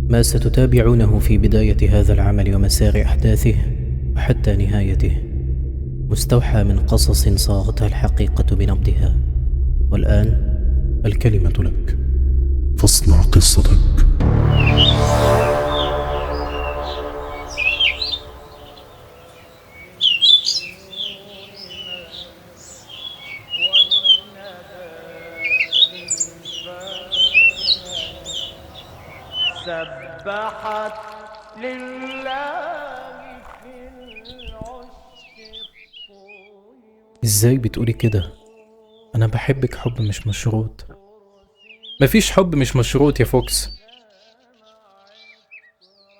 ما ستتابعونه في بداية هذا العمل ومسار أحداثه وحتى نهايته مستوحى من قصص صاغتها الحقيقة بنبضها. والآن الكلمة لك. فاصنع قصتك. سبحت لله في العشق. إزاي بتقولي كده؟ أنا بحبك حب مش مشروط. مفيش حب مش مشروط يا فوكس.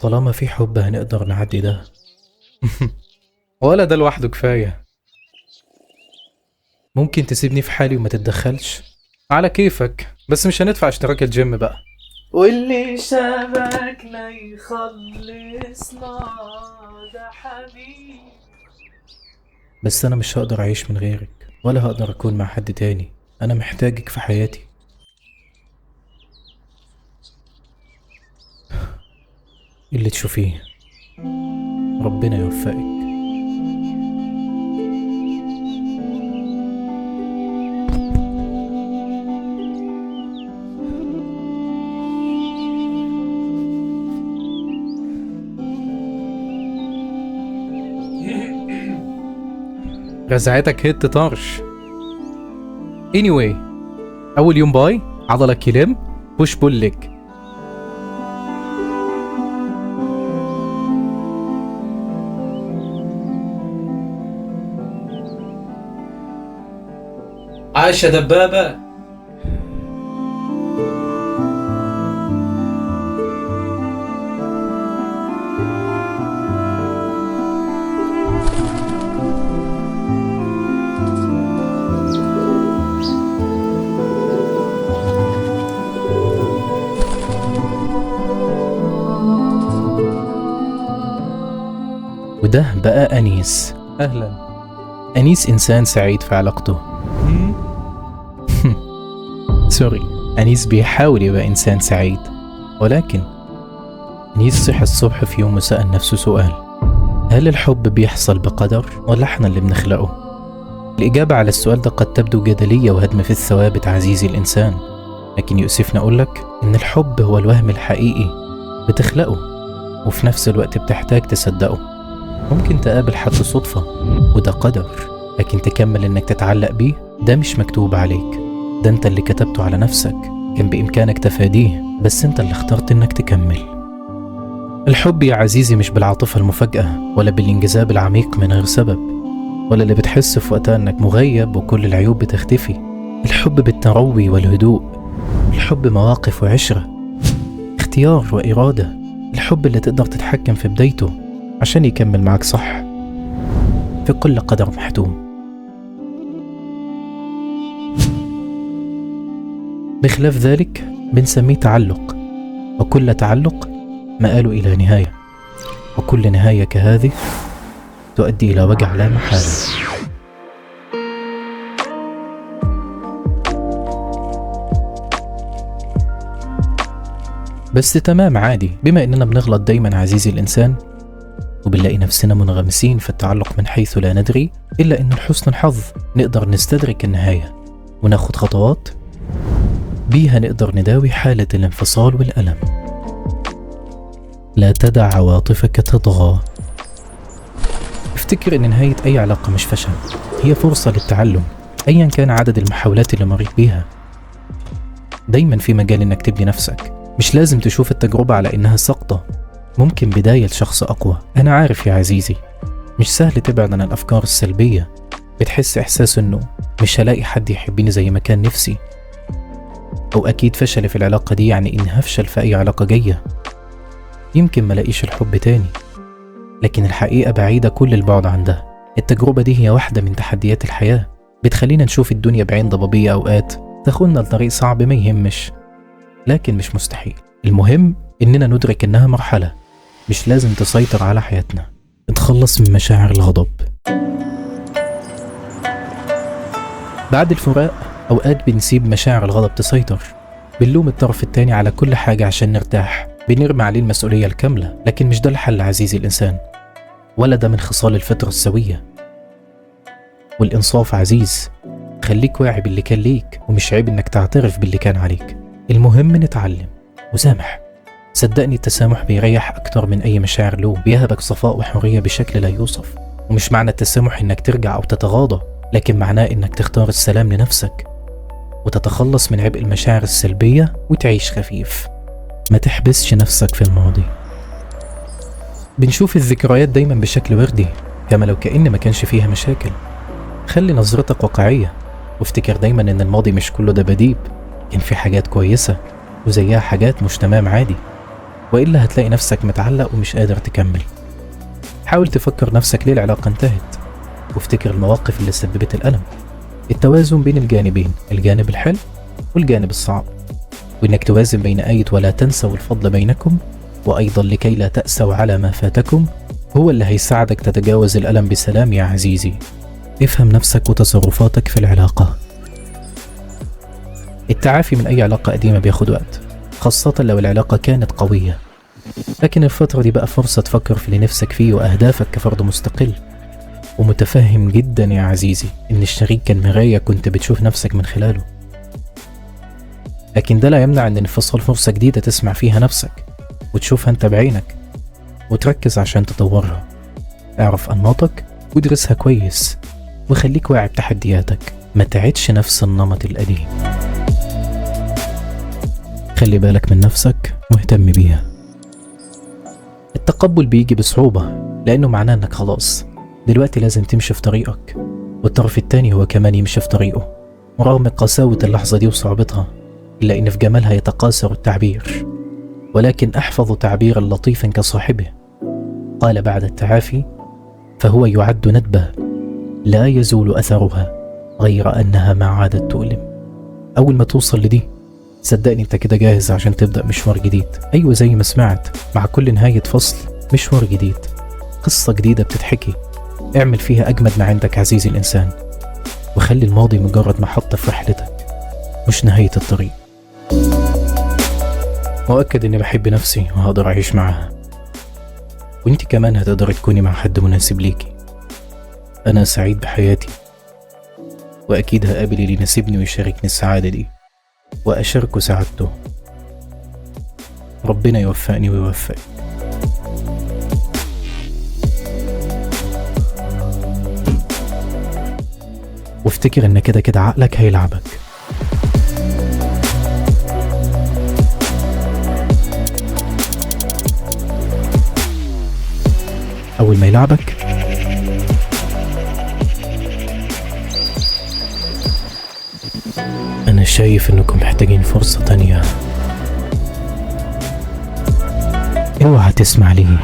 طالما في حب هنقدر نعدي ده. ولا ده لوحده كفاية. ممكن تسيبني في حالي وما تتدخلش؟ على كيفك، بس مش هندفع اشتراك الجيم بقى. واللي شبكنا يخلصنا ده حبيب. بس أنا مش هقدر أعيش من غيرك، ولا هقدر أكون مع حد تاني. أنا محتاجك في حياتي. اللي تشوفيه ربنا يوفقك. رزعتك هيت طرش. anyway، أول يوم باي عضلك يلم بوش بول ليج. عاش يا دبابة. وده بقى أنيس. أهلا. أنيس إنسان سعيد في علاقته. سوري، أنيس بيحاول يبقى إنسان سعيد، ولكن أنيس صحي الصبح في يوم وسأل نفسه سؤال: هل الحب بيحصل بقدر ولا احنا اللي بنخلقه؟ الإجابة على السؤال ده قد تبدو جدلية وهدم في الثوابت عزيزي الإنسان، لكن يؤسفني أقولك إن الحب هو الوهم الحقيقي بتخلقه، وفي نفس الوقت بتحتاج تصدقه. ممكن تقابل حد صدفة وده قدر، لكن تكمل إنك تتعلق بيه ده مش مكتوب عليك، ده انت اللي كتبته على نفسك. كان بإمكانك تفاديه، بس انت اللي اخترت انك تكمل. الحب يا عزيزي مش بالعاطفة المفاجأة، ولا بالانجذاب العميق من غير سبب، ولا اللي بتحس في وقتها انك مغيب وكل العيوب بتختفي. الحب بالتروي والهدوء. الحب مواقف وعشرة، اختيار وإرادة. الحب اللي تقدر تتحكم في بدايته عشان يكمل معك صح في كل قدر محتوم. بخلاف ذلك بنسميه تعلق، وكل تعلق مآل إلى نهاية، وكل نهاية كهذه تؤدي إلى وجع لا محالة. بس تمام، عادي. بما إننا بنغلط دايما عزيزي الإنسان، وبنلاقي نفسنا منغمسين في التعلق من حيث لا ندري، إلا إن لحسن الحظ نقدر نستدرك النهاية وناخد خطوات بيها نقدر نداوي حالة الانفصال والألم. لا تدع عواطفك تطغى. افتكر ان نهاية اي علاقة مش فشل، هي فرصة للتعلم ايا كان عدد المحاولات اللي مريت بيها. دايما في مجال انك تبني نفسك، مش لازم تشوف التجربة على انها سقطة، ممكن بداية لشخص اقوى. انا عارف يا عزيزي مش سهل تبعد عن الافكار السلبية، بتحس احساس انه مش هلاقي حد يحبني زي ما كان نفسي، أو أكيد فشل في العلاقة دي يعني إني هفشل في أي علاقة جاية، يمكن ملاقيش الحب تاني. لكن الحقيقة بعيدة كل البعد عن ده. التجربة دي هي واحدة من تحديات الحياة، بتخلينا نشوف الدنيا بعين ضبابية، أوقات تاخدنا لطريق صعب ما يهمش، لكن مش مستحيل. المهم إننا ندرك إنها مرحلة مش لازم تسيطر على حياتنا. نتخلص من مشاعر الغضب. بعد الفراق أوقات بنسيب مشاعر الغضب تسيطر، بنلوم الطرف التاني على كل حاجة عشان نرتاح، بنرمي عليه المسؤولية الكاملة، لكن مش ده الحل عزيزي الإنسان، ولا ده من خصال الفطرة السوية. والإنصاف عزيز، خليك واعي باللي كان ليك، ومش عيب إنك تعترف باللي كان عليك. المهم نتعلم وسامح. صدقني التسامح بيريح أكتر من أي مشاعر له، بيهبك صفاء وحرية بشكل لا يوصف. ومش معنى التسامح إنك ترجع أو تتغاضى، لكن معناه إنك تختار السلام لنفسك وتتخلص من عبء المشاعر السلبية وتعيش خفيف. ما تحبسش نفسك في الماضي. بنشوف الذكريات دايما بشكل وردي، كما لو كأن ما كانش فيها مشاكل. خلي نظرتك واقعية، وافتكر دايما إن الماضي مش كله دباديب، كان في حاجات كويسة وزيها حاجات مش تمام عادي، وإلا هتلاقي نفسك متعلق ومش قادر تكمل. حاول تفكر نفسك ليه العلاقة انتهت، وافتكر المواقف اللي سببت الألم. التوازن بين الجانبين، الجانب الحلو والجانب الصعب، وإنك توازن بين آية ولا تنسوا الفضل بينكم وأيضا لكي لا تأسوا على ما فاتكم، هو اللي هيساعدك تتجاوز الألم بسلام يا عزيزي. افهم نفسك وتصرفاتك في العلاقة. التعافي من أي علاقة قديمة بياخد وقت، خاصة لو العلاقة كانت قوية، لكن الفترة دي بقى فرصة تفكر في اللي نفسك فيه وأهدافك كفرد مستقل. ومتفهم جدا يا عزيزي إن الشريك كان مراية كنت بتشوف نفسك من خلاله، لكن ده لا يمنع إن الانفصال فرصة جديدة تسمع فيها نفسك وتشوفها أنت بعينك وتركز عشان تطورها. اعرف أنماطك وادرسها كويس، وخليك واعي بتحدياتك، ما تعيدش نفس النمط القديم. خلي بالك من نفسك واهتم بيها. التقبل بيجي بصعوبة، لأنه معناه إنك خلاص دلوقتي لازم تمشي في طريقك، والطرف التاني هو كمان يمشي في طريقه. ورغم قساوة اللحظة دي وصعوبتها، إلا إن في جمالها يتقاصر التعبير. ولكن احفظ تعبيرا لطيفا كصاحبه قال بعد التعافي: فهو يعد ندبة لا يزول أثرها غير أنها ما عادت تؤلم. أول ما توصل لدي صدقني انت كده جاهز عشان تبدأ مشوار جديد. أيوة زي ما سمعت، مع كل نهاية فصل مشوار جديد، قصة جديدة بتتحكي. اعمل فيها أجمد ما عندك عزيزي الإنسان، وخلي الماضي مجرد محطة في رحلتك مش نهاية الطريق. مؤكد اني بحب نفسي وهقدر اعيش معاها، وانت كمان هتقدر تكوني مع حد مناسب ليكي. انا سعيد بحياتي، واكيد هقابل اللي يناسبني ويشاركني السعادة دي واشاركه سعادته. ربنا يوفقني ويوفقك. وافتكر ان كده كده عقلك هيلعبك. أول ما يلعبك أنا شايف إنكم محتاجين فرصة تانية. اوعى تسمع ليه.